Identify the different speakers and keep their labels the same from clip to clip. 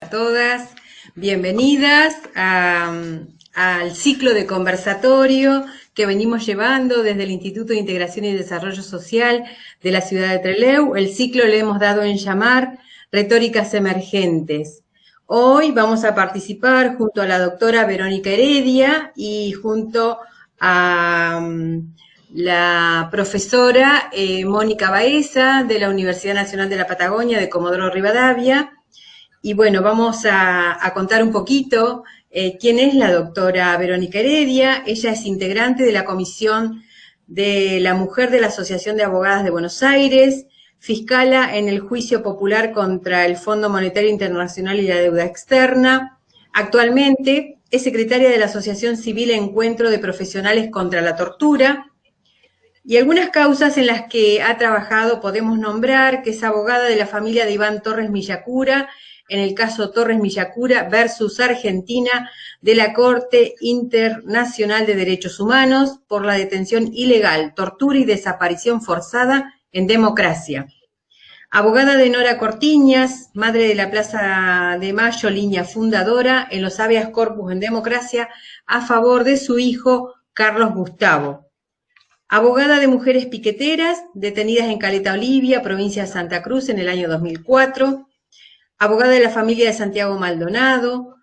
Speaker 1: a todas. Bienvenidas al ciclo de conversatorio que venimos llevando desde el Instituto de Integración y Desarrollo Social de la ciudad de Trelew. El ciclo le hemos dado en llamar Retóricas Emergentes. Hoy vamos a participar junto a la doctora Verónica Heredia y junto a la profesora Mónica Baeza de la Universidad Nacional de la Patagonia de Comodoro Rivadavia. Y bueno, vamos a contar un poquito quién es la doctora Verónica Heredia. Ella es integrante de la Comisión de la Mujer de la Asociación de Abogadas de Buenos Aires, fiscala en el juicio popular contra el Fondo Monetario Internacional y la deuda externa. Actualmente es secretaria de la Asociación Civil Encuentro de Profesionales contra la Tortura. Y algunas causas en las que ha trabajado podemos nombrar que es abogada de la familia de Iván Torres Millacura, en el caso Torres Millacura versus Argentina de la Corte Internacional de Derechos Humanos por la detención ilegal, tortura y desaparición forzada en democracia. Abogada de Nora Cortiñas, madre de la Plaza de Mayo, línea fundadora en los habeas corpus en democracia a favor de su hijo Carlos Gustavo. Abogada de mujeres piqueteras detenidas en Caleta Olivia, provincia de Santa Cruz, en el año 2004. Abogada de la familia de Santiago Maldonado,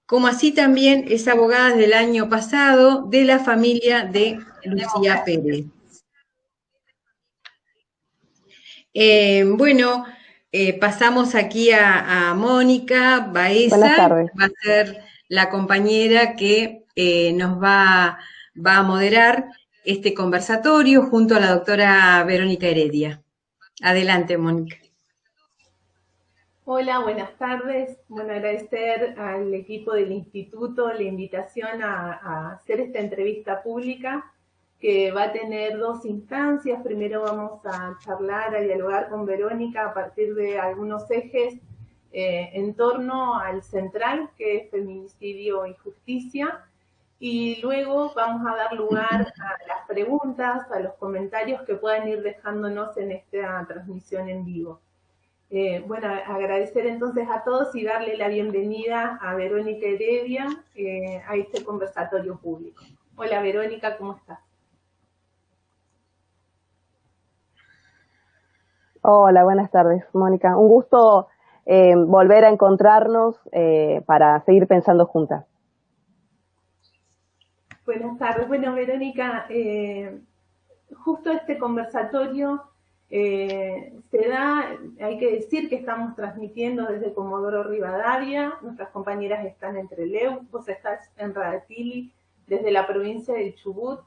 Speaker 1: como así también es abogada desde el año pasado de la familia de Lucía Pérez. Pasamos aquí a Mónica Baeza.
Speaker 2: Buenas tardes.
Speaker 1: Va a ser la compañera que nos va a moderar este conversatorio junto a la doctora Verónica Heredia. Adelante, Mónica.
Speaker 3: Hola, buenas tardes. Bueno, agradecer al equipo del instituto la invitación a hacer esta entrevista pública que va a tener dos instancias. Primero vamos a charlar, a dialogar con Verónica a partir de algunos ejes en torno al central, que es feminicidio y justicia. Y luego vamos a dar lugar a las preguntas, a los comentarios que puedan ir dejándonos en esta transmisión en vivo. Agradecer entonces a todos y darle la bienvenida a Verónica Heredia a este conversatorio público. Hola Verónica, ¿cómo estás?
Speaker 2: Hola, buenas tardes, Mónica. Un gusto volver a encontrarnos para seguir pensando juntas.
Speaker 3: Buenas tardes. Bueno, Verónica, justo este conversatorio se da, hay que decir que estamos transmitiendo desde Comodoro Rivadavia, nuestras compañeras están en Trelew, vos estás en Radatili, desde la provincia del Chubut,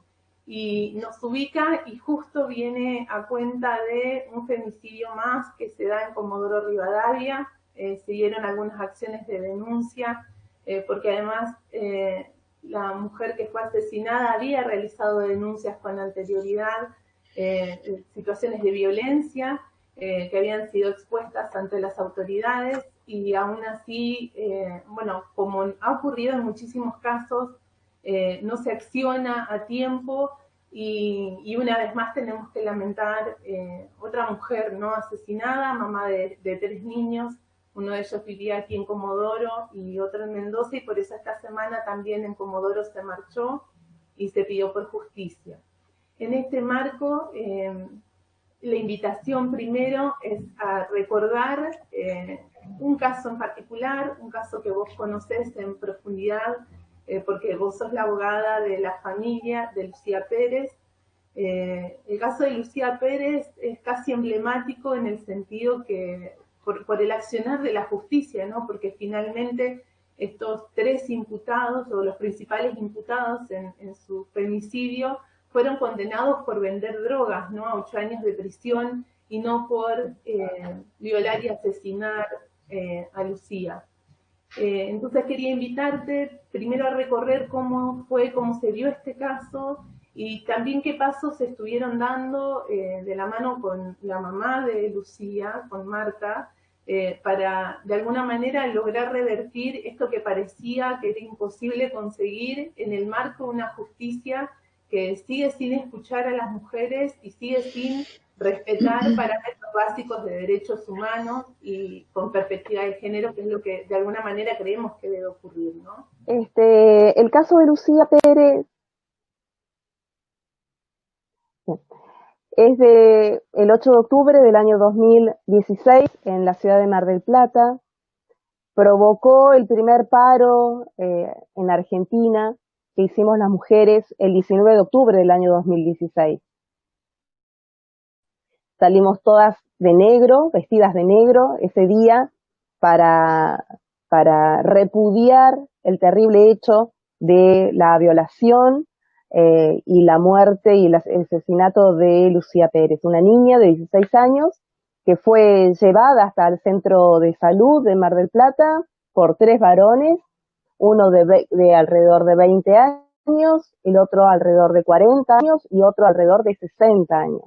Speaker 3: y nos ubica y justo viene a cuenta de un femicidio más que se da en Comodoro Rivadavia. Siguieron algunas acciones de denuncia, porque además la mujer que fue asesinada había realizado denuncias con anterioridad, situaciones de violencia que habían sido expuestas ante las autoridades, y aún así, como ha ocurrido en muchísimos casos, no se acciona a tiempo y una vez más tenemos que lamentar otra mujer no asesinada, mamá de 3 niños. Uno de ellos vivía aquí en Comodoro y otro en Mendoza, y por eso esta semana también en Comodoro se marchó y se pidió por justicia. En este marco, la invitación primero es a recordar un caso en particular, un caso que vos conocés en profundidad, porque vos sos la abogada de la familia de Lucía Pérez. El caso de Lucía Pérez es casi emblemático en el sentido que por el accionar de la justicia, ¿no? Porque finalmente estos 3 imputados, o los principales imputados en su femicidio, fueron condenados por vender drogas, ¿no? A 8 años de prisión, y no por violar y asesinar a Lucía. Entonces quería invitarte primero a recorrer cómo se dio este caso, y también qué pasos se estuvieron dando de la mano con la mamá de Lucía, con Marta, para de alguna manera lograr revertir esto que parecía que era imposible conseguir en el marco de una justicia que sigue sin escuchar a las mujeres y sigue sin respetar parámetros básicos de derechos humanos y con perspectiva de género, que es lo que de alguna manera creemos que debe ocurrir, ¿no?
Speaker 2: El caso de Lucía Pérez es de el 8 de octubre del año 2016 en la ciudad de Mar del Plata. Provocó el primer paro en Argentina que hicimos las mujeres el 19 de octubre del año 2016. Salimos todas de negro, vestidas de negro, ese día para repudiar el terrible hecho de la violación y la muerte y el asesinato de Lucía Pérez, una niña de 16 años que fue llevada hasta el centro de salud de Mar del Plata por 3 varones, uno de alrededor de 20 años, el otro alrededor de 40 años y otro alrededor de 60 años.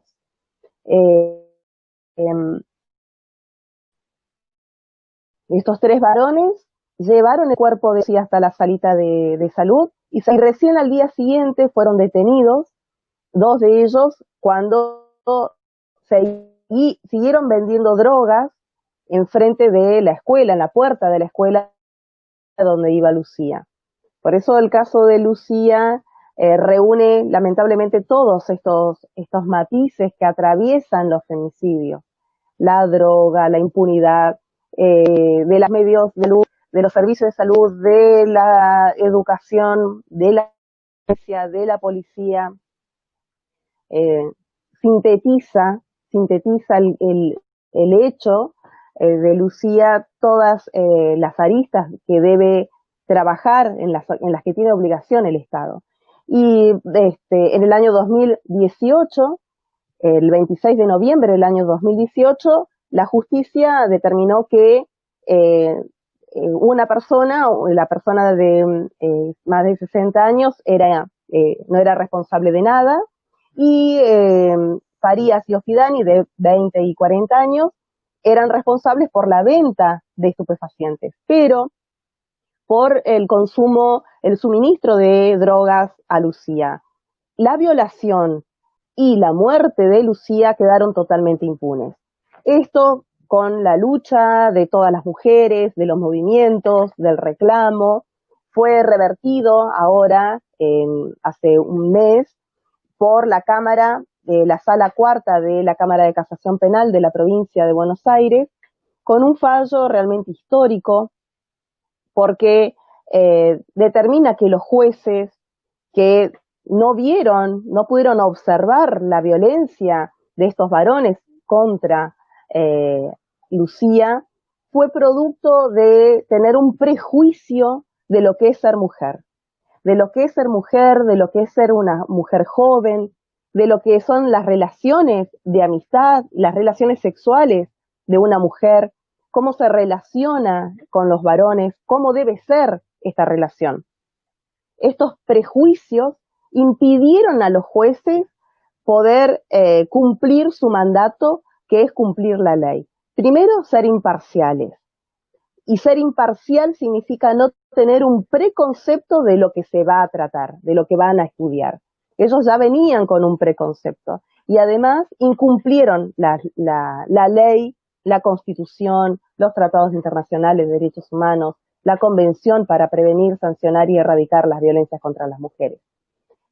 Speaker 2: Estos 3 varones llevaron el cuerpo de Lucía hasta la salita de salud y recién al día siguiente fueron detenidos, 2 de ellos, cuando siguieron vendiendo drogas enfrente de la escuela, en la puerta de la escuela donde iba Lucía. Por eso el caso de Lucía reúne lamentablemente todos estos matices que atraviesan los femicidios: la droga, la impunidad, de los medios de luz, de los servicios de salud, de la educación, de la iglesia, de la policía. Sintetiza el hecho de Lucía todas las aristas que debe trabajar, en las que tiene obligación el Estado. Y en el año 2018, el 26 de noviembre del año 2018, la justicia determinó que una persona, la persona de más de 60 años, no era responsable de nada, y Farías y Offidani, de 20 y 40 años, eran responsables por la venta de estupefacientes, pero por el suministro de drogas a Lucía. La violación y la muerte de Lucía quedaron totalmente impunes. Esto con la lucha de todas las mujeres, de los movimientos, del reclamo, fue revertido ahora, hace un mes, por la Sala Cuarta de la Cámara de Casación Penal de la provincia de Buenos Aires, con un fallo realmente histórico, porque determina que los jueces que no pudieron observar la violencia de estos varones contra Lucía, fue producto de tener un prejuicio de lo que es ser mujer, de lo que es ser mujer, de lo que es ser una mujer joven, de lo que son las relaciones de amistad, las relaciones sexuales de una mujer, cómo se relaciona con los varones, cómo debe ser esta relación. Estos prejuicios impidieron a los jueces poder cumplir su mandato, que es cumplir la ley. Primero, ser imparciales. Y ser imparcial significa no tener un preconcepto de lo que se va a tratar, de lo que van a estudiar. Ellos ya venían con un preconcepto y además incumplieron la ley, la Constitución, los tratados internacionales de derechos humanos, la Convención para prevenir, sancionar y erradicar las violencias contra las mujeres.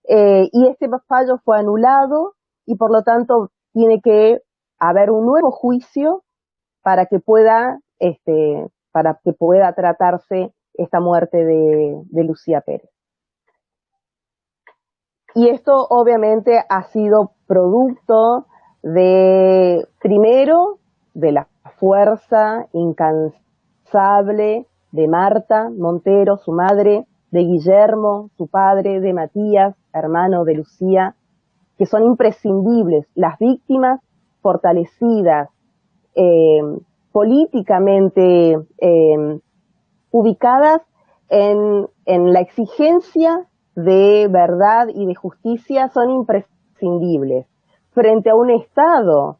Speaker 2: Y este fallo fue anulado y por lo tanto tiene que haber un nuevo juicio para que pueda tratarse esta muerte de Lucía Pérez. Y esto obviamente ha sido producto primero, de la fuerza incansable de Marta Montero, su madre, de Guillermo, su padre, de Matías, hermano de Lucía, que son imprescindibles. Las víctimas fortalecidas, políticamente ubicadas en la exigencia de verdad y de justicia, son imprescindibles. Frente a un Estado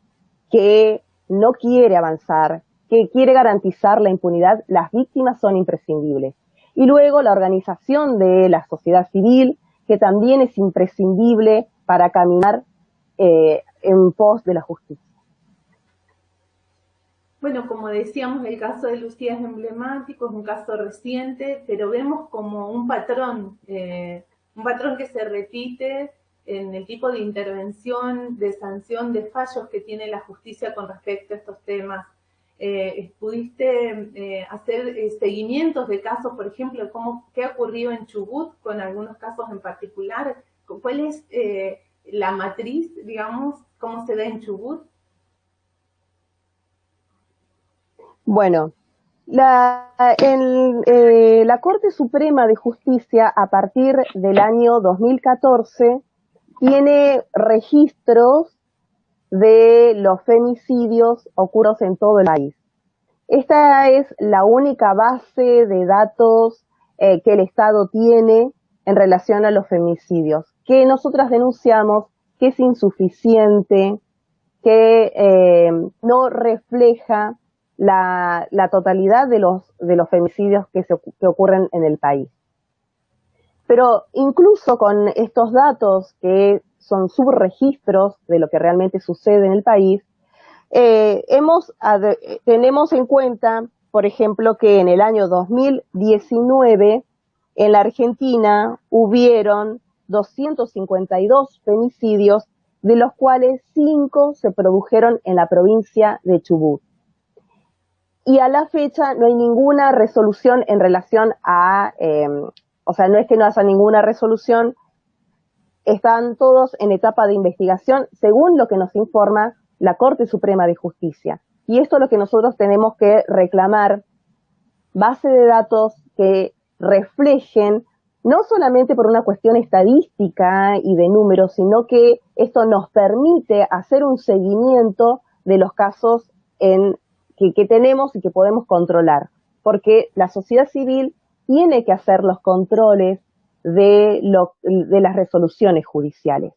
Speaker 2: que no quiere avanzar, que quiere garantizar la impunidad, las víctimas son imprescindibles. Y luego la organización de la sociedad civil, que también es imprescindible para caminar en pos de la justicia.
Speaker 3: Bueno, como decíamos, el caso de Lucía es emblemático, es un caso reciente, pero vemos como un patrón que se repite en el tipo de intervención, de sanción, de fallos que tiene la justicia con respecto a estos temas. ¿Pudiste hacer seguimientos de casos, por ejemplo, qué ha ocurrido en Chubut con algunos casos en particular? ¿Cuál es la matriz, digamos, cómo se da en Chubut?
Speaker 2: Bueno, la Corte Suprema de Justicia, a partir del año 2014, tiene registros de los femicidios ocurridos en todo el país. Esta es la única base de datos que el Estado tiene en relación a los femicidios, que nosotras denunciamos que es insuficiente, que no refleja la totalidad de los femicidios que ocurren en el país. Pero incluso con estos datos, que son subregistros de lo que realmente sucede en el país, tenemos en cuenta, por ejemplo, que en el año 2019 en la Argentina hubieron 252 femicidios, de los cuales 5 se produjeron en la provincia de Chubut. Y a la fecha no hay ninguna resolución en relación a, o sea, no es que no haya ninguna resolución, están todos en etapa de investigación, según lo que nos informa la Corte Suprema de Justicia. Y esto es lo que nosotros tenemos que reclamar, base de datos que reflejen, no solamente por una cuestión estadística y de números, sino que esto nos permite hacer un seguimiento de los casos que tenemos y que podemos controlar, porque la sociedad civil tiene que hacer los controles de las resoluciones judiciales.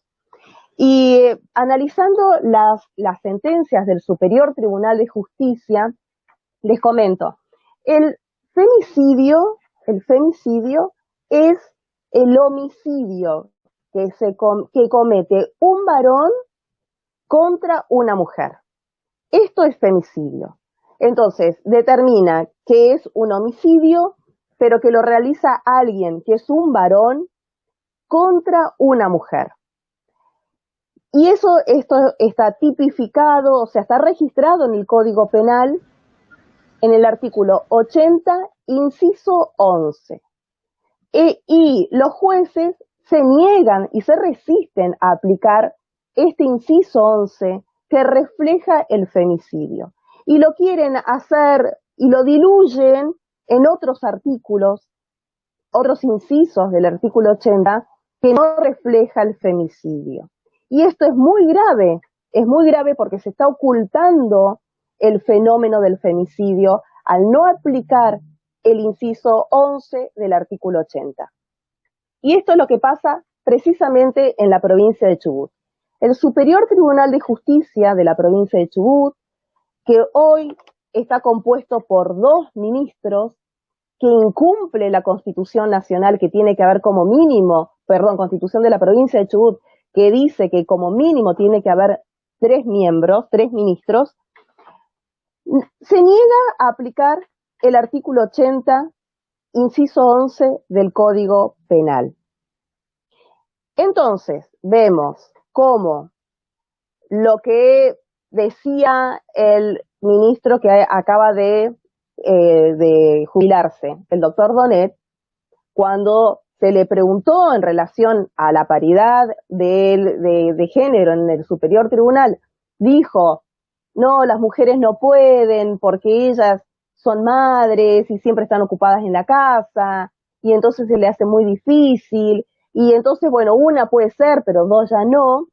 Speaker 2: Y analizando las sentencias del Superior Tribunal de Justicia, les comento, el femicidio es el homicidio que comete un varón contra una mujer. Esto es femicidio. Entonces, determina que es un homicidio, pero que lo realiza alguien que es un varón contra una mujer. Y esto está tipificado, o sea, está registrado en el Código Penal en el artículo 80, inciso 11. Y los jueces se niegan y se resisten a aplicar este inciso 11 que refleja el femicidio. Y lo quieren hacer y lo diluyen en otros artículos, otros incisos del artículo 80 que no refleja el femicidio. Y esto es muy grave porque se está ocultando el fenómeno del femicidio al no aplicar el inciso 11 del artículo 80. Y esto es lo que pasa precisamente en la provincia de Chubut. El Superior Tribunal de Justicia de la provincia de Chubut, que hoy está compuesto por 2 ministros, que incumple la Constitución Nacional, que tiene que haber como mínimo, Constitución de la provincia de Chubut, que dice que como mínimo tiene que haber 3 ministros, se niega a aplicar el artículo 80, inciso 11 del Código Penal. Entonces, vemos cómo lo que decía el ministro que acaba de jubilarse, el doctor Donet, cuando se le preguntó en relación a la paridad de género en el Superior Tribunal, dijo, no, las mujeres no pueden porque ellas son madres y siempre están ocupadas en la casa, y entonces se le hace muy difícil, y entonces, bueno, una puede ser, pero 2 ya no.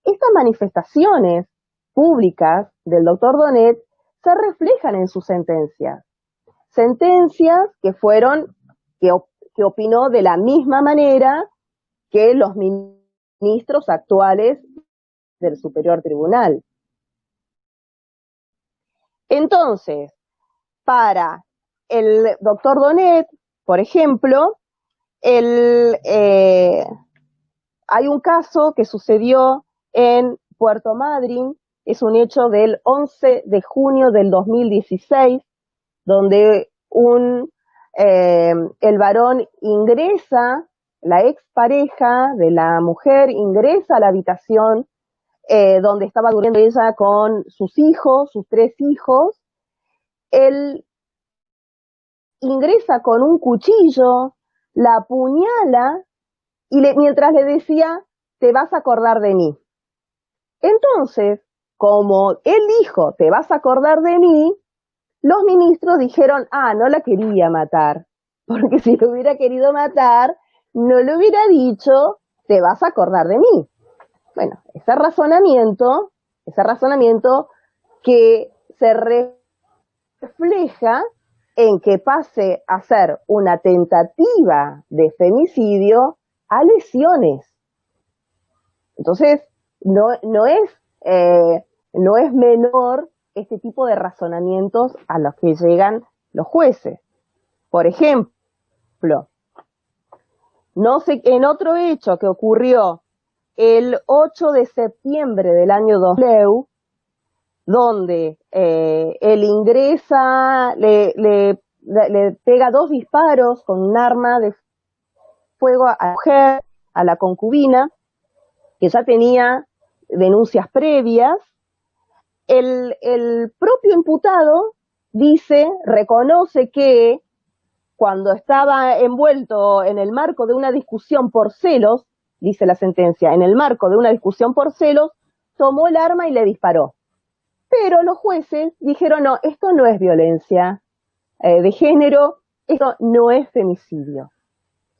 Speaker 2: Estas manifestaciones públicas del doctor Donet se reflejan en sus sentencias. Sentencias que opinó de la misma manera que los ministros actuales del Superior Tribunal. Entonces, para el doctor Donet, por ejemplo, hay un caso que sucedió en Puerto Madryn es un hecho del 11 de junio del 2016, donde el varón ingresa, la expareja de la mujer ingresa a la habitación donde estaba durmiendo ella con sus hijos, sus 3 hijos. Él ingresa con un cuchillo, la apuñala y mientras le decía, te vas a acordar de mí. Entonces, como él dijo, te vas a acordar de mí, los ministros dijeron, no la quería matar, porque si lo hubiera querido matar, no le hubiera dicho, te vas a acordar de mí. Bueno, ese razonamiento que se refleja en que pase a ser una tentativa de femicidio a lesiones. Entonces, no es menor este tipo de razonamientos a los que llegan los jueces. Por ejemplo, en otro hecho que ocurrió el 8 de septiembre del año 2000, donde él ingresa, le pega 2 disparos con un arma de fuego a la mujer, a la concubina, que ya tenía denuncias previas. El propio imputado reconoce que cuando estaba envuelto en el marco de una discusión por celos, dice la sentencia, en el marco de una discusión por celos, tomó el arma y le disparó. Pero los jueces dijeron, no, esto no es violencia de género, esto no es femicidio.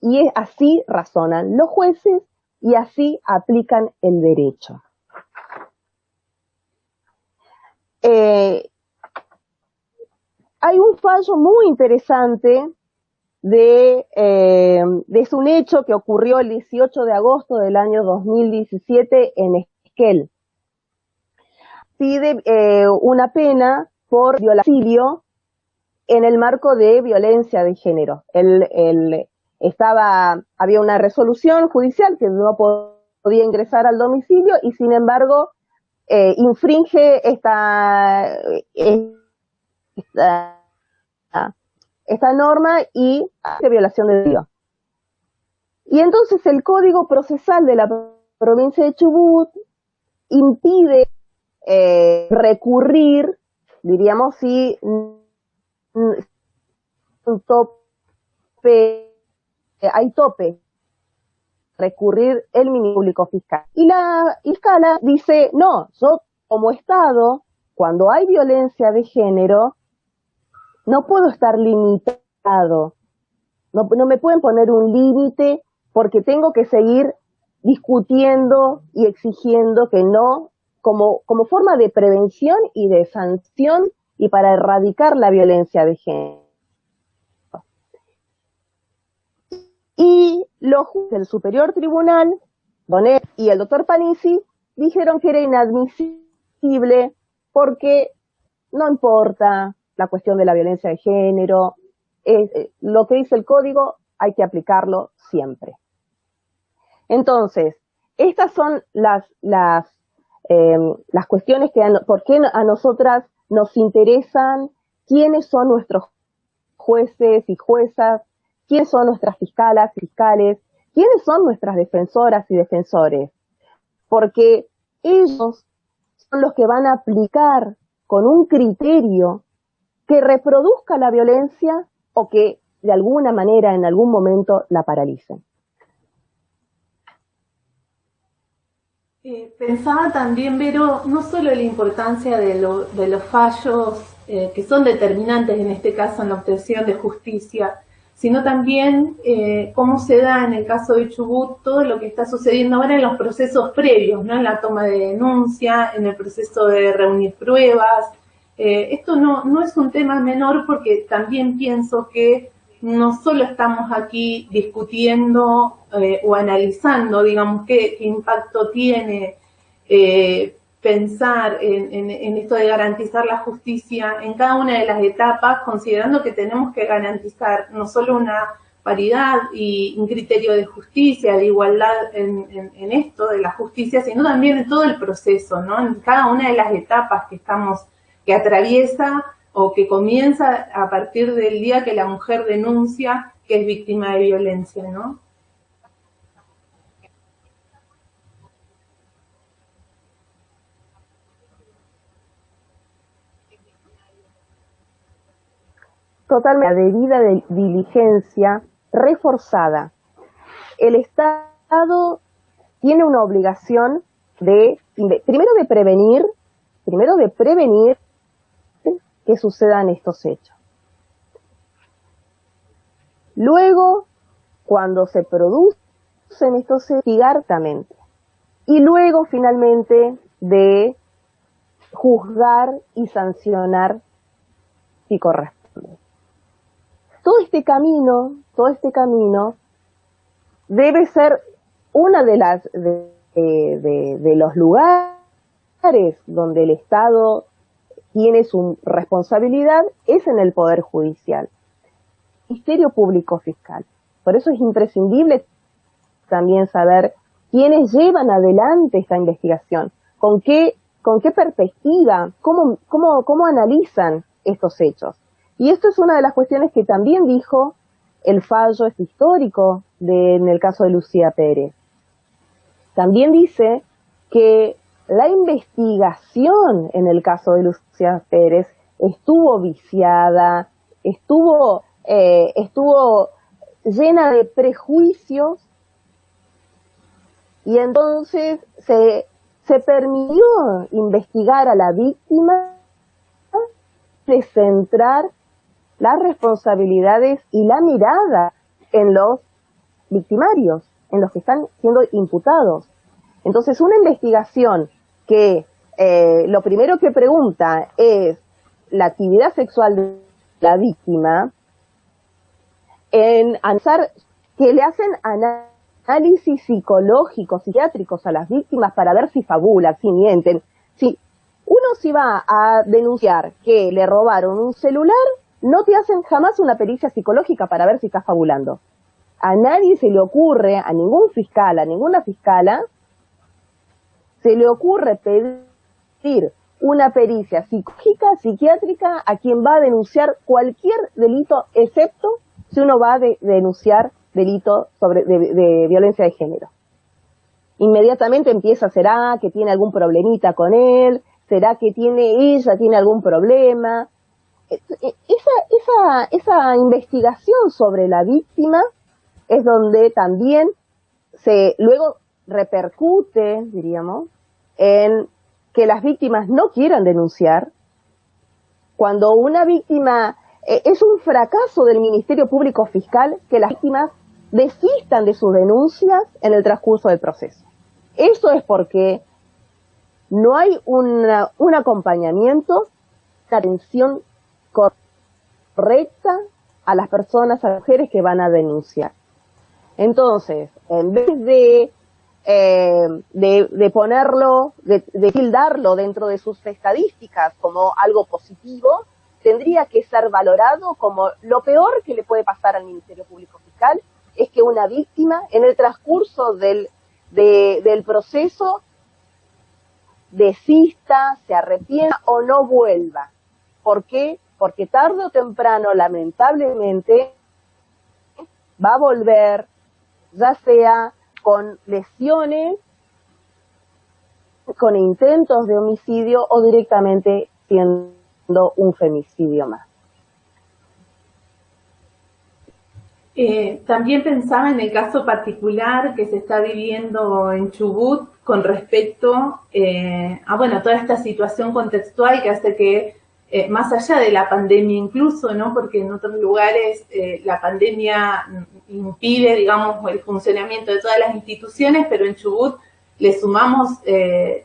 Speaker 2: Y así razonan los jueces y así aplican el derecho. Hay un fallo muy interesante es un hecho que ocurrió el 18 de agosto del año 2017 en Esquel. Pide una pena por violación en el marco de violencia de género. Había una resolución judicial que no podía ingresar al domicilio y sin embargo infringe esta norma y hace violación de Dios. Y entonces el Código Procesal de la provincia de Chubut impide recurrir, diríamos, si hay tope, recurrir el Ministerio Público Fiscal. Y la fiscala dice, no, yo como Estado, cuando hay violencia de género, no puedo estar limitado, no me pueden poner un límite porque tengo que seguir discutiendo y exigiendo que no, como forma de prevención y de sanción y para erradicar la violencia de género. Y los jueces del Superior Tribunal, Bonet y el doctor Panisi, dijeron que era inadmisible porque no importa la cuestión de la violencia de género, lo que dice el código hay que aplicarlo siempre. Entonces, estas son las cuestiones por qué a nosotras nos interesan, quiénes son nuestros jueces y juezas, quiénes son nuestras fiscalas y fiscales, quiénes son nuestras defensoras y defensores, porque ellos son los que van a aplicar con un criterio que reproduzca la violencia o que de alguna manera, en algún momento, la paralicen.
Speaker 3: Pensaba también, Vero, no solo la importancia de los fallos que son determinantes en este caso en la obtención de justicia, sino también cómo se da en el caso de Chubut todo lo que está sucediendo ahora en los procesos previos, ¿no? En la toma de denuncia, en el proceso de reunir pruebas. Esto no es un tema menor porque también pienso que no solo estamos aquí discutiendo o analizando, digamos, qué impacto tiene pensar en esto de garantizar la justicia en cada una de las etapas, considerando que tenemos que garantizar no solo una paridad y un criterio de justicia, de igualdad en esto de la justicia, sino también en todo el proceso, ¿no? En cada una de las etapas que atraviesa o que comienza a partir del día que la mujer denuncia que es víctima de violencia, ¿no?
Speaker 2: Totalmente, la debida diligencia reforzada. El Estado tiene una obligación primero de prevenir que sucedan estos hechos. Luego, cuando se producen estos hechos, investigar también. Y luego, finalmente, de juzgar y sancionar si corresponde. Todo este camino debe ser una de los lugares donde el Estado tiene su responsabilidad, es en el Poder Judicial, Ministerio Público Fiscal. Por eso es imprescindible también saber quiénes llevan adelante esta investigación, con qué perspectiva, cómo analizan estos hechos. Y esto es una de las cuestiones que también dijo el fallo histórico en el caso de Lucía Pérez. También dice que la investigación en el caso de Lucía Pérez estuvo viciada, estuvo llena de prejuicios, y entonces se permitió investigar a la víctima, de centrar las responsabilidades y la mirada en los victimarios, en los que están siendo imputados. Entonces, una investigación que lo primero que pregunta es la actividad sexual de la víctima, en analizar, que le hacen análisis psicológicos, psiquiátricos a las víctimas para ver si fabulan, si mienten. Si uno se va a denunciar que le robaron un celular, no te hacen jamás una pericia psicológica para ver si estás fabulando. A nadie se le ocurre, a ningún fiscal, a ninguna fiscala, se le ocurre pedir una pericia psicológica, psiquiátrica a quien va a denunciar cualquier delito, excepto si uno va a denunciar delito de violencia de género. Inmediatamente empieza, ¿será que tiene algún problemita con él? ¿Será que ella tiene algún problema? Esa investigación sobre la víctima es donde también luego repercute, diríamos, en que las víctimas no quieran denunciar. Cuando una víctima, es un fracaso del Ministerio Público Fiscal que las víctimas desistan de sus denuncias en el transcurso del proceso. Eso es porque no hay un acompañamiento, una atención correcta a las personas, a las mujeres que van a denunciar. Entonces, en vez de ponerlo, de tildarlo dentro de sus estadísticas como algo positivo, tendría que ser valorado como lo peor que le puede pasar al Ministerio Público Fiscal, es que una víctima en el transcurso del proceso desista, se arrepienta o no vuelva. ¿Por qué? Porque tarde o temprano, lamentablemente, va a volver, ya sea con lesiones, con intentos de homicidio o directamente siendo un femicidio más.
Speaker 3: También pensaba en el caso particular que se está viviendo en Chubut con respecto a toda esta situación contextual que hace que, más allá de la pandemia incluso, ¿no? Porque en otros lugares la pandemia impide, digamos, el funcionamiento de todas las instituciones, pero en Chubut le sumamos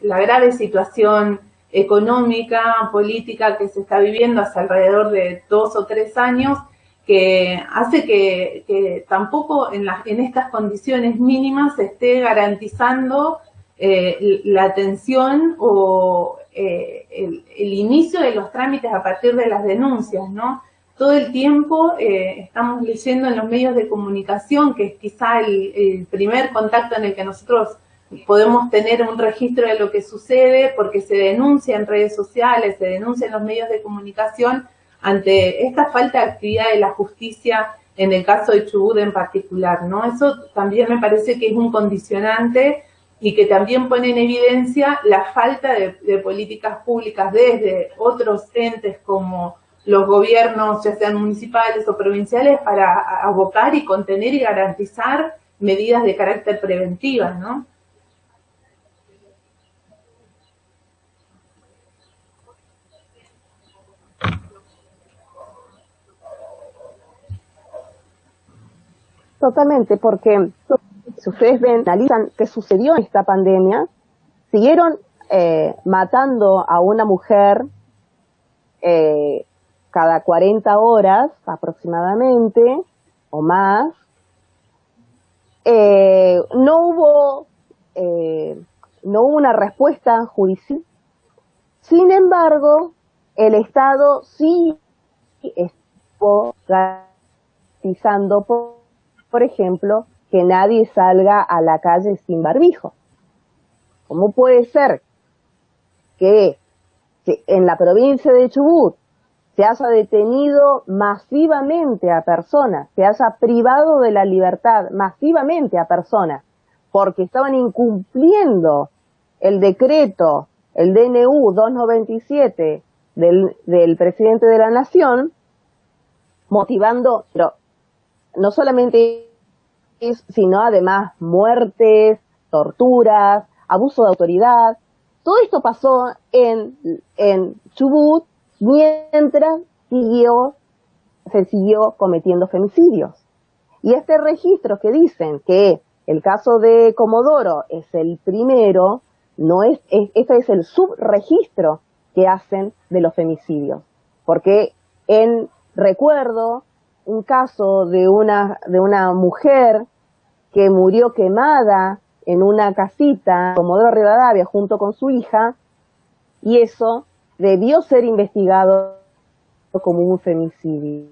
Speaker 3: la grave situación económica, política que se está viviendo hace alrededor de 2 o 3 años, que hace que tampoco en estas condiciones mínimas se esté garantizando la atención o el inicio de los trámites a partir de las denuncias, ¿no? todo el tiempo estamos leyendo en los medios de comunicación, que es quizá el primer contacto en el que nosotros podemos tener un registro de lo que sucede, porque se denuncia en redes sociales, se denuncia en los medios de comunicación ante esta falta de actividad de la justicia en el caso de Chubut en particular, ¿no? Eso también me parece que es un condicionante y que también pone en evidencia la falta de políticas públicas desde otros entes como los gobiernos, ya sean municipales o provinciales, para abocar y contener y garantizar medidas de carácter preventiva, ¿no?
Speaker 2: Totalmente, porque si ustedes ven, analizan qué sucedió en esta pandemia, siguieron matando a una mujer cada 40 horas aproximadamente, o más. No hubo una respuesta judicial. Sin embargo, el Estado sí estuvo garantizando, por ejemplo, que nadie salga a la calle sin barbijo. ¿Cómo puede ser que en la provincia de Chubut se haya detenido masivamente a personas, se haya privado de la libertad masivamente a personas porque estaban incumpliendo el decreto, el DNU 297 del presidente de la Nación, motivando, pero no solamente eso, sino además muertes, torturas, abuso de autoridad? Todo esto pasó en Chubut mientras se siguió cometiendo femicidios. Y este registro que dicen que el caso de Comodoro es el primero, este es el subregistro que hacen de los femicidios. Porque recuerdo un caso de una mujer que murió quemada en una casita en Comodoro Rivadavia junto con su hija, y eso debió ser investigado como un femicidio.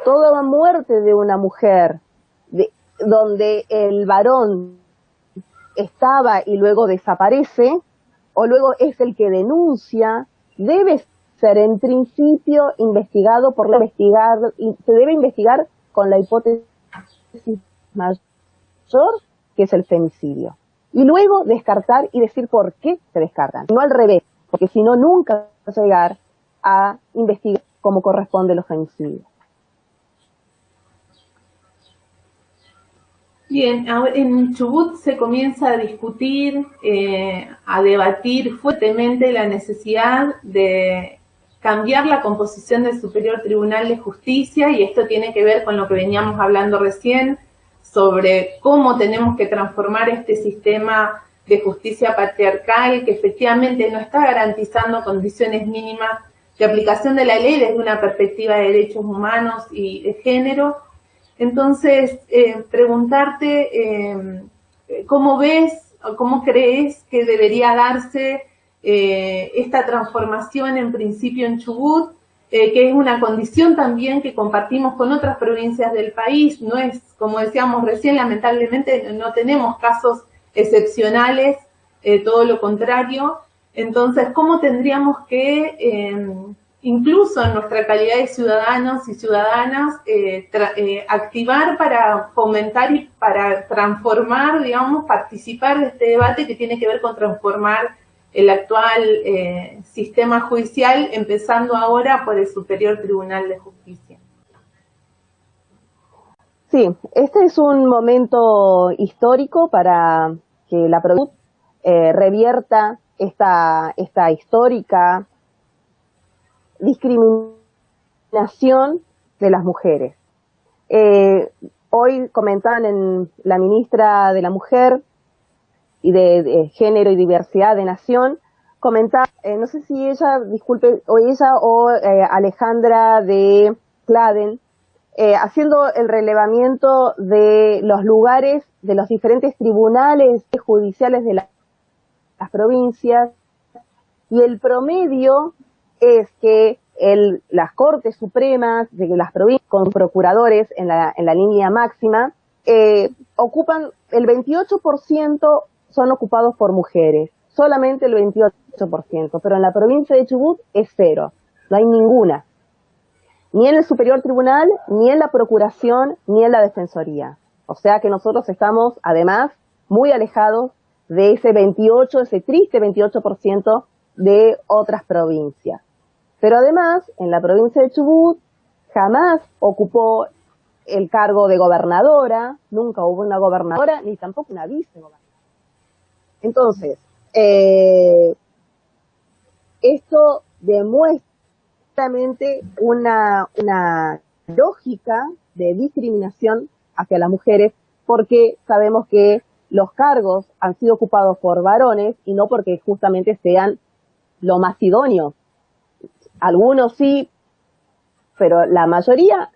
Speaker 2: Toda muerte de una mujer donde el varón estaba y luego desaparece, o luego es el que denuncia, debe ser en principio investigado se debe investigar con la hipótesis mayor, que es el femicidio. Y luego descartar y decir por qué se descartan, no al revés, porque si no nunca va a llegar a investigar como corresponde los femicidios.
Speaker 3: Bien, en Chubut se comienza a discutir, a debatir fuertemente la necesidad de cambiar la composición del Superior Tribunal de Justicia, y esto tiene que ver con lo que veníamos hablando recién, sobre cómo tenemos que transformar este sistema de justicia patriarcal que efectivamente no está garantizando condiciones mínimas de aplicación de la ley desde una perspectiva de derechos humanos y de género. Entonces, preguntarte cómo ves o cómo crees que debería darse esta transformación en principio en Chubut, que es una condición también que compartimos con otras provincias del país. No es, como decíamos recién, lamentablemente no tenemos casos excepcionales, todo lo contrario. Entonces, ¿cómo tendríamos que, incluso en nuestra calidad de ciudadanos y ciudadanas, activar para fomentar y para transformar, digamos, participar de este debate que tiene que ver con transformar el actual sistema judicial, empezando ahora por el Superior Tribunal de Justicia?
Speaker 2: Sí, este es un momento histórico para que la provincia revierta esta histórica discriminación de las mujeres. Hoy comentaban en la ministra de la Mujer y de Género y Diversidad de Nación, comentaba, no sé si ella, disculpe, o Alejandra de Claden, haciendo el relevamiento de los lugares de los diferentes tribunales judiciales de las provincias, y el promedio es que las Cortes Supremas de las provincias con procuradores en la línea máxima, ocupan el 28% son ocupados por mujeres, solamente el 28%, pero en la provincia de Chubut es cero, no hay ninguna, ni en el Superior Tribunal, ni en la Procuración, ni en la Defensoría. O sea que nosotros estamos, además, muy alejados de ese triste 28% de otras provincias. Pero además, en la provincia de Chubut, jamás ocupó el cargo de gobernadora, nunca hubo una gobernadora, ni tampoco una vicegobernadora. Entonces, esto demuestra claramente una lógica de discriminación hacia las mujeres, porque sabemos que los cargos han sido ocupados por varones y no porque justamente sean lo más idóneo. Algunos sí, pero la mayoría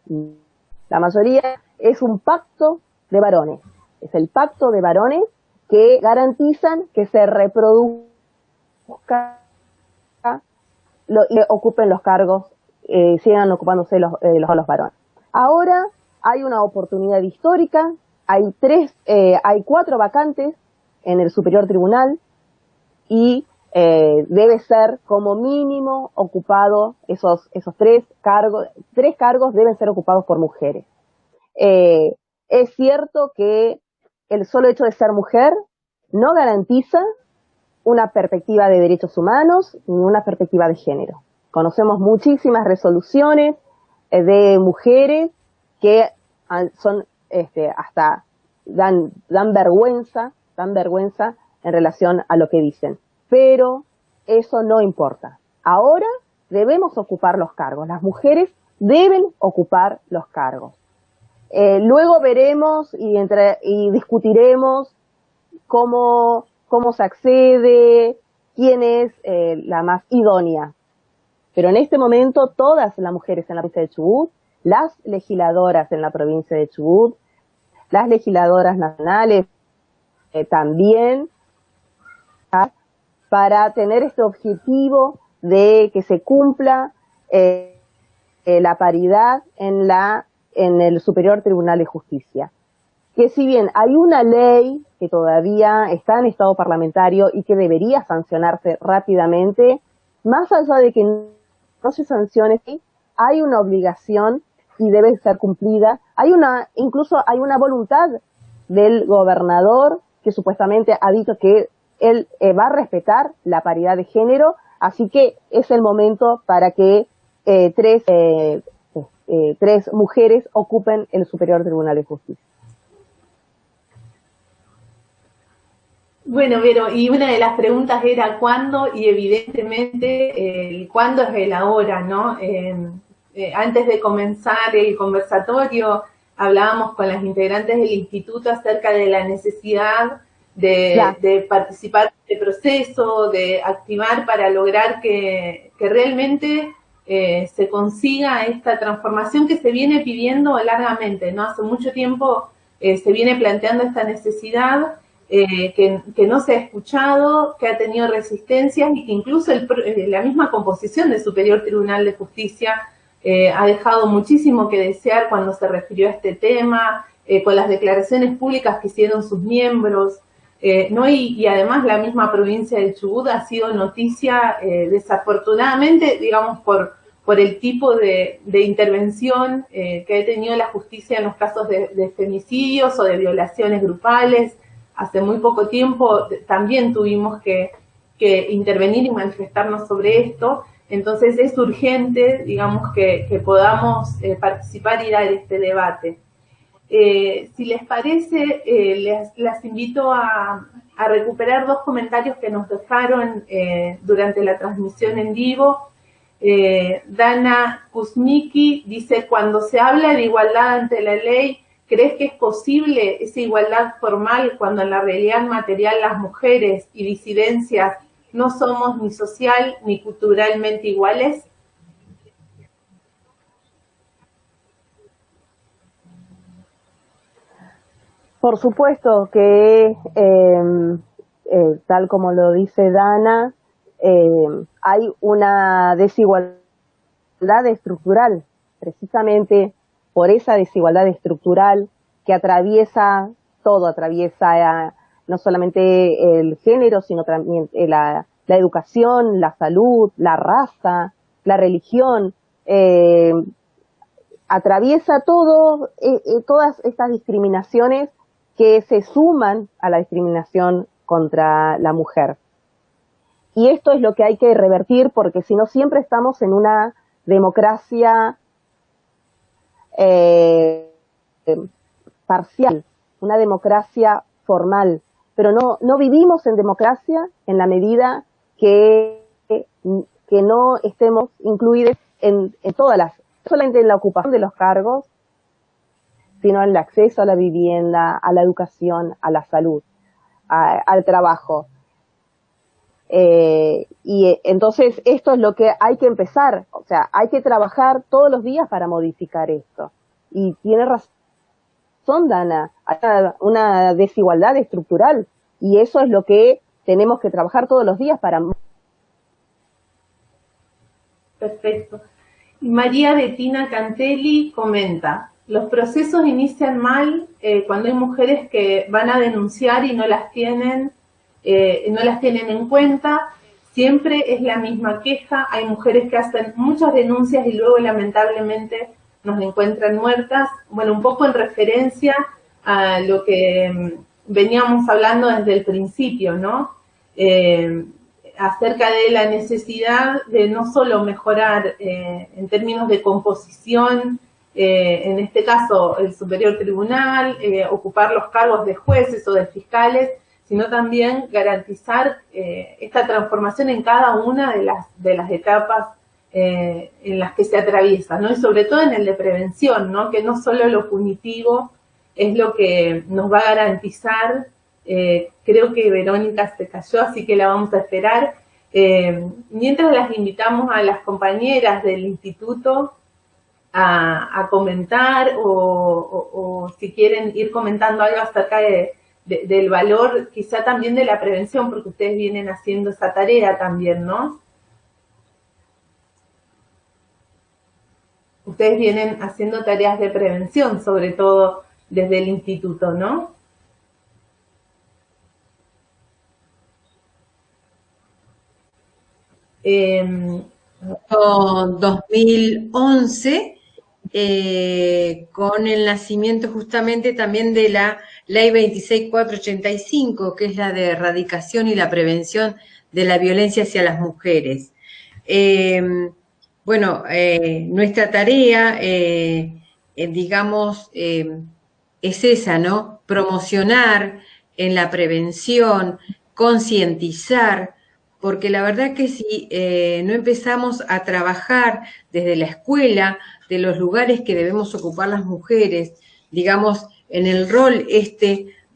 Speaker 2: es un pacto de varones. Es el pacto de varones que garantizan que se reproduzca y ocupen los cargos, sigan ocupándose los varones. Ahora hay una oportunidad histórica, hay 4 vacantes en el Superior Tribunal y debe ser como mínimo ocupado esos 3 cargos. 3 cargos deben ser ocupados por mujeres. Es cierto que el solo hecho de ser mujer no garantiza una perspectiva de derechos humanos ni una perspectiva de género. Conocemos muchísimas resoluciones de mujeres que son hasta dan vergüenza en relación a lo que dicen. Pero eso no importa. Ahora debemos ocupar los cargos. Las mujeres deben ocupar los cargos. Luego veremos y discutiremos cómo se accede, quién es la más idónea. Pero en este momento todas las mujeres en la provincia de Chubut, las legisladoras en la provincia de Chubut, las legisladoras nacionales también, para tener este objetivo de que se cumpla la paridad en el Superior Tribunal de Justicia. Que si bien hay una ley que todavía está en estado parlamentario y que debería sancionarse rápidamente, más allá de que no se sancione, hay una obligación y debe ser cumplida. Incluso hay una voluntad del gobernador que supuestamente ha dicho que él va a respetar la paridad de género, así que es el momento para que 3 mujeres ocupen el Superior Tribunal de Justicia.
Speaker 3: Bueno, Vero, y una de las preguntas era cuándo, y evidentemente el cuándo es el ahora, ¿no? Antes de comenzar el conversatorio hablábamos con las integrantes del instituto acerca de la necesidad de participar en este proceso, de activar para lograr que realmente se consiga esta transformación que se viene pidiendo largamente, ¿no? Hace mucho tiempo se viene planteando esta necesidad que no se ha escuchado, que ha tenido resistencias y que incluso la misma composición del Superior Tribunal de Justicia ha dejado muchísimo que desear cuando se refirió a este tema, con las declaraciones públicas que hicieron sus miembros, ¿no? Y además la misma provincia de Chubut ha sido noticia, desafortunadamente, digamos, por el tipo de intervención que ha tenido la justicia en los casos de femicidios o de violaciones grupales. Hace muy poco tiempo también tuvimos que intervenir y manifestarnos sobre esto. Entonces es urgente, digamos, que podamos participar y dar este debate. Si les parece, las invito a recuperar 2 comentarios que nos dejaron durante la transmisión en vivo. Dana Kuzmiki dice, cuando se habla de igualdad ante la ley, ¿crees que es posible esa igualdad formal cuando en la realidad material las mujeres y disidencias no somos ni social ni culturalmente iguales?
Speaker 2: Por supuesto que, tal como lo dice Dana, hay una desigualdad estructural, precisamente por esa desigualdad estructural que atraviesa todo, atraviesa no solamente el género, sino también la educación, la salud, la raza, la religión, atraviesa todas estas discriminaciones que se suman a la discriminación contra la mujer. Y esto es lo que hay que revertir, porque si no siempre estamos en una democracia parcial, una democracia formal, pero no vivimos en democracia en la medida que no estemos incluidos en todas las, no solamente en la ocupación de los cargos, sino en el acceso a la vivienda, a la educación, a la salud, al trabajo. Y entonces esto es lo que hay que empezar, o sea, hay que trabajar todos los días para modificar esto. Y tiene razón Dana, hay una desigualdad estructural, y eso es lo que tenemos que trabajar todos los días para...
Speaker 3: Perfecto. Y María Bettina Cantelli comenta: los procesos inician mal cuando hay mujeres que van a denunciar y no las tienen en cuenta. Siempre es la misma queja. Hay mujeres que hacen muchas denuncias y luego lamentablemente nos encuentran muertas. Bueno, un poco en referencia a lo que veníamos hablando desde el principio, ¿no? Acerca de la necesidad de no solo mejorar en términos de composición, en este caso el Superior Tribunal, ocupar los cargos de jueces o de fiscales, sino también garantizar esta transformación en cada una de las etapas en las que se atraviesa, ¿no? Y sobre todo en el de prevención, ¿no? Que no solo lo punitivo es lo que nos va a garantizar. Creo que Verónica se cayó, así que la vamos a esperar. Mientras las invitamos a las compañeras del instituto a comentar o si quieren ir comentando algo acerca del valor, quizá también de la prevención, porque ustedes vienen haciendo esa tarea también, ¿no? Ustedes vienen haciendo tareas de prevención, sobre todo desde el instituto, ¿no?
Speaker 1: En 2011, con el nacimiento justamente también de la Ley 26485, que es la de erradicación y la prevención de la violencia hacia las mujeres. Bueno, nuestra tarea, digamos, es esa, ¿no? Promocionar en la prevención, concientizar, porque la verdad que si no empezamos a trabajar desde la escuela, de los lugares que debemos ocupar las mujeres, digamos, en el rol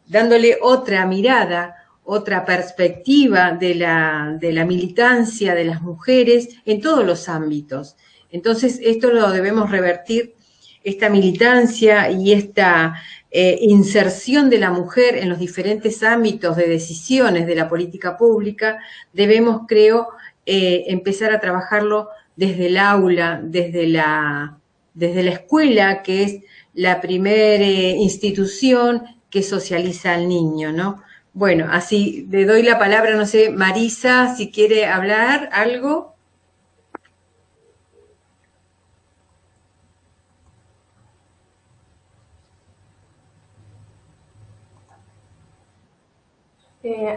Speaker 1: dándole otra mirada, otra perspectiva de la militancia de las mujeres en todos los ámbitos. Entonces, esto lo debemos revertir, esta militancia y esta inserción de la mujer en los diferentes ámbitos de decisiones de la política pública, debemos, creo, empezar a trabajarlo desde el aula, desde la escuela, que es la primera institución que socializa al niño, ¿no? Bueno, así le doy la palabra, no sé, Marisa, si quiere hablar algo.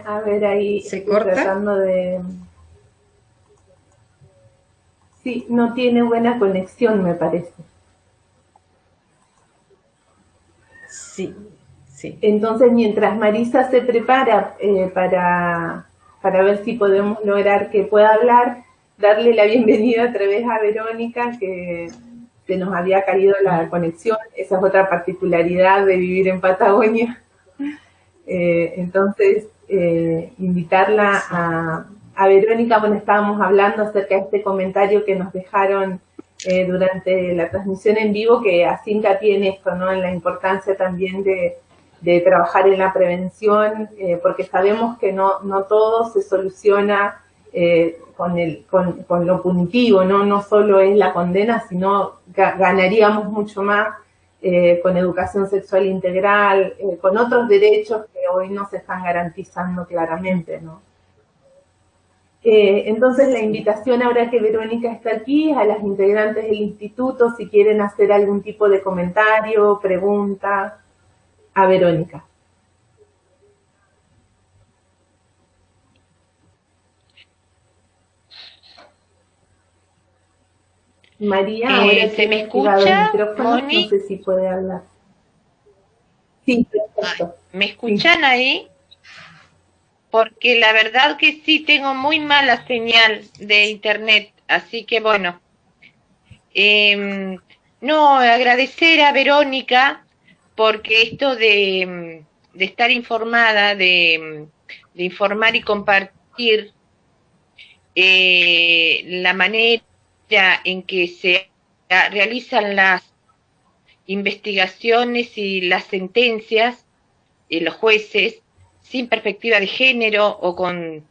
Speaker 3: A ver, ahí
Speaker 1: ¿Se corta?
Speaker 3: Tratando de... Sí, no tiene buena conexión, me parece.
Speaker 1: Sí, sí.
Speaker 3: Entonces, mientras Marisa se prepara para ver si podemos lograr que pueda hablar, darle la bienvenida otra vez a Verónica, que se nos había caído la conexión. Esa es otra particularidad de vivir en Patagonia. Entonces, invitarla a Verónica. Bueno, estábamos hablando acerca de este comentario que nos dejaron durante la transmisión en vivo, que hace hincapié en esto, ¿no? En la importancia también de trabajar en la prevención, porque sabemos que no todo se soluciona con lo punitivo, ¿no? No solo es la condena, sino ganaríamos mucho más con educación sexual integral, con otros derechos que hoy no se están garantizando claramente, ¿no? Entonces la invitación, ahora que Verónica está aquí, a las integrantes del instituto, si quieren hacer algún tipo de comentario, pregunta, a Verónica. María, ahora
Speaker 4: ¿se me escucha, Moni?
Speaker 3: No sé si puede hablar. Sí, perfecto.
Speaker 4: ¿Me escuchan ahí? Porque la verdad que sí tengo muy mala señal de internet, así que bueno. No, agradecer a Verónica, porque esto de estar informada, de informar y compartir la manera en que se realizan las investigaciones y las sentencias, los jueces, sin perspectiva de género o con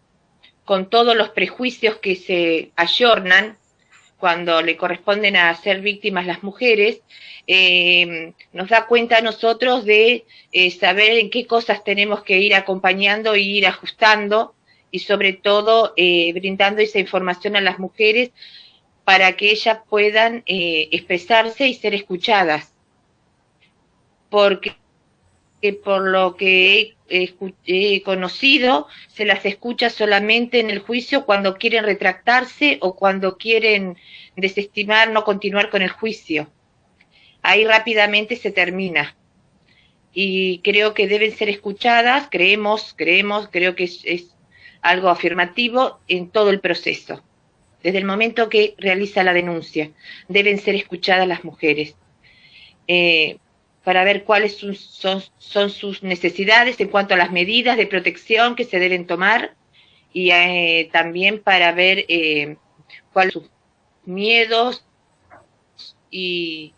Speaker 4: todos los prejuicios que se ayornan cuando le corresponden a ser víctimas las mujeres, nos da cuenta a nosotros de saber en qué cosas tenemos que ir acompañando e ir ajustando, y sobre todo brindando esa información a las mujeres para que ellas puedan expresarse y ser escuchadas. Porque por lo que he conocido, se las escucha solamente en el juicio cuando quieren retractarse o cuando quieren desestimar, no continuar con el juicio. Ahí rápidamente se termina. Y creo que deben ser escuchadas, creo que es algo afirmativo en todo el proceso. Desde el momento que realiza la denuncia, deben ser escuchadas las mujeres. Para ver cuáles son sus necesidades en cuanto a las medidas de protección que se deben tomar, y también para ver cuáles son sus miedos y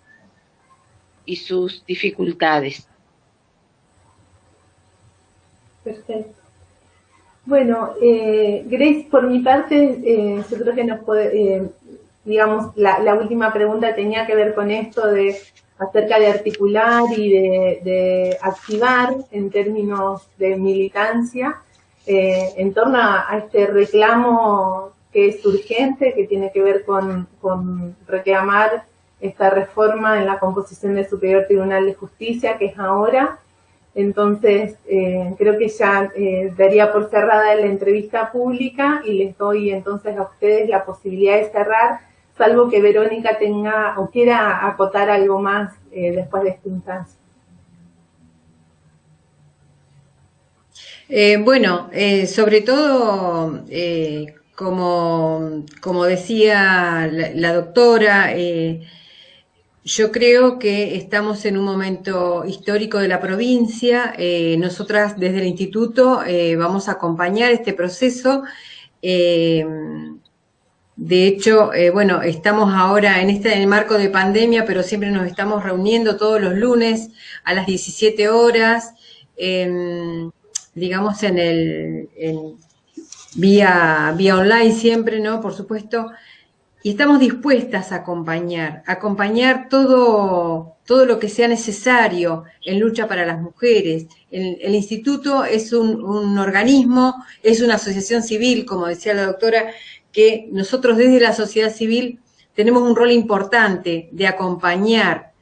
Speaker 4: sus dificultades.
Speaker 3: Perfecto. Bueno, Grace, por mi parte, yo creo que nos puede, digamos, la última pregunta tenía que ver con esto acerca de articular y de activar en términos de militancia en torno a este reclamo que es urgente, que tiene que ver con reclamar esta reforma en la composición del Superior Tribunal de Justicia, que es ahora. Entonces, creo que ya daría por cerrada la entrevista pública y les doy entonces a ustedes la posibilidad de cerrar, salvo que Verónica tenga o quiera acotar algo más después de esta instancia.
Speaker 1: Bueno, sobre todo, como decía la doctora, yo creo que estamos en un momento histórico de la provincia. Nosotras desde el instituto vamos a acompañar este proceso. De hecho, bueno, estamos ahora en el marco de pandemia, pero siempre nos estamos reuniendo todos los lunes a las 17 horas, digamos vía online siempre, ¿no? Por supuesto. Y estamos dispuestas a acompañar todo lo que sea necesario en lucha para las mujeres. El instituto es un organismo, es una asociación civil, como decía la doctora, que nosotros desde la sociedad civil tenemos un rol importante de acompañar,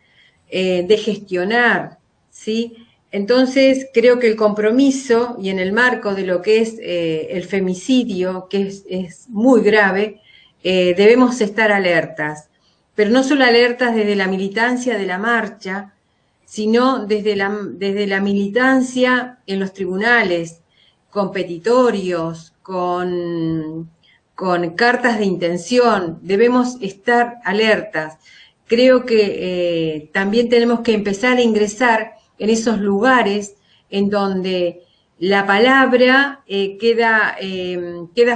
Speaker 1: de gestionar, ¿sí? Entonces, creo que el compromiso, y en el marco de lo que es el femicidio, que es muy grave, debemos estar alertas, pero no solo alertas desde la militancia de la marcha, sino desde la militancia en los tribunales, con petitorios, con cartas de intención. Debemos estar alertas. Creo que también tenemos que empezar a ingresar en esos lugares en donde la palabra queda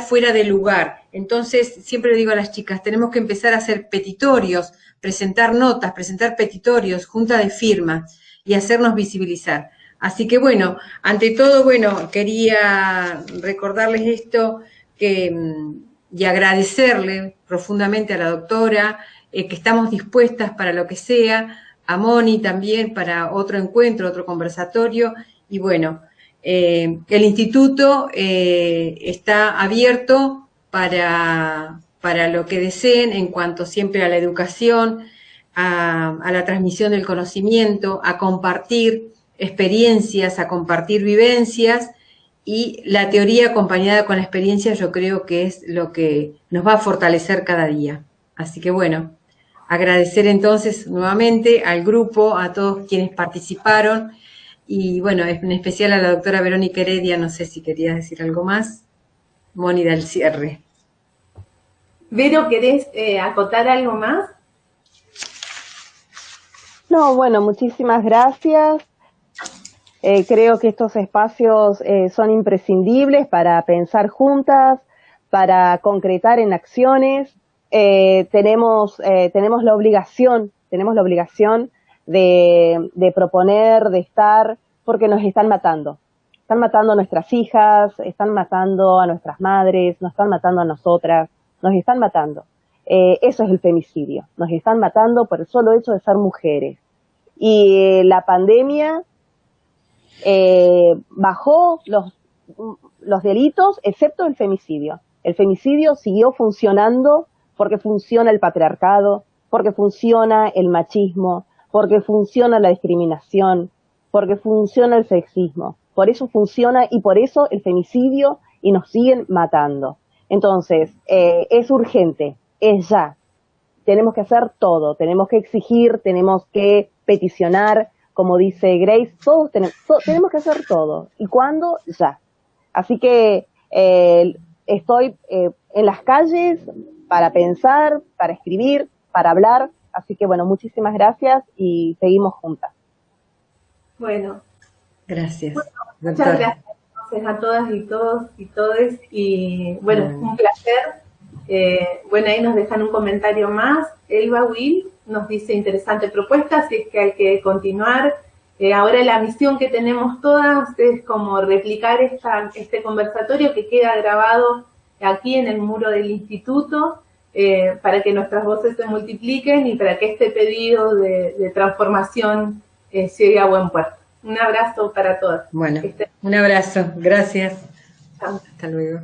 Speaker 1: fuera de lugar. Entonces, siempre le digo a las chicas, tenemos que empezar a hacer petitorios, presentar notas, presentar petitorios, junta de firmas y hacernos visibilizar. Así que bueno, ante todo, bueno, quería recordarles esto, y agradecerle profundamente a la doctora, que estamos dispuestas para lo que sea, a Moni también para otro encuentro, otro conversatorio, y bueno, el instituto está abierto para lo que deseen en cuanto siempre a la educación, a la transmisión del conocimiento, a compartir experiencias, a compartir vivencias, y la teoría acompañada con la experiencia yo creo que es lo que nos va a fortalecer cada día. Así que bueno, agradecer entonces nuevamente al grupo, a todos quienes participaron, y bueno, en especial a la doctora Verónica Heredia, no sé si querías decir algo más. Moni, da el cierre.
Speaker 3: Vero, ¿querés acotar algo más?
Speaker 2: No, bueno, muchísimas gracias. Creo que estos espacios son imprescindibles para pensar juntas, para concretar en acciones. Tenemos la obligación de proponer, de estar, porque nos están matando. Están matando a nuestras hijas, están matando a nuestras madres, nos están matando a nosotras, nos están matando. Eso es el femicidio. Nos están matando por el solo hecho de ser mujeres. Y la pandemia bajó los delitos, excepto el femicidio. El femicidio siguió funcionando porque funciona el patriarcado, porque funciona el machismo, porque funciona la discriminación, porque funciona el sexismo. Por eso funciona y por eso el femicidio, y nos siguen matando. Entonces, es urgente, es ya. Tenemos que hacer todo, tenemos que exigir, tenemos que peticionar, como dice Grace, todos tenemos que hacer todo. ¿Y cuándo? Ya. Así que estoy en las calles para pensar, para escribir, para hablar. Así que bueno, muchísimas gracias y seguimos juntas.
Speaker 3: Bueno.
Speaker 1: Gracias.
Speaker 3: Bueno, muchas gracias entonces a todas y todos y todes. Y bueno, un placer. Bueno, ahí nos dejan un comentario más. Elba Will nos dice interesante propuesta, así es que hay que continuar. Ahora la misión que tenemos todas es como replicar este conversatorio que queda grabado aquí en el muro del instituto, para que nuestras voces se multipliquen y para que este pedido de transformación llegue a buen puerto. Un abrazo para todas.
Speaker 1: Bueno, un abrazo. Gracias.
Speaker 3: Chao.
Speaker 1: Hasta luego.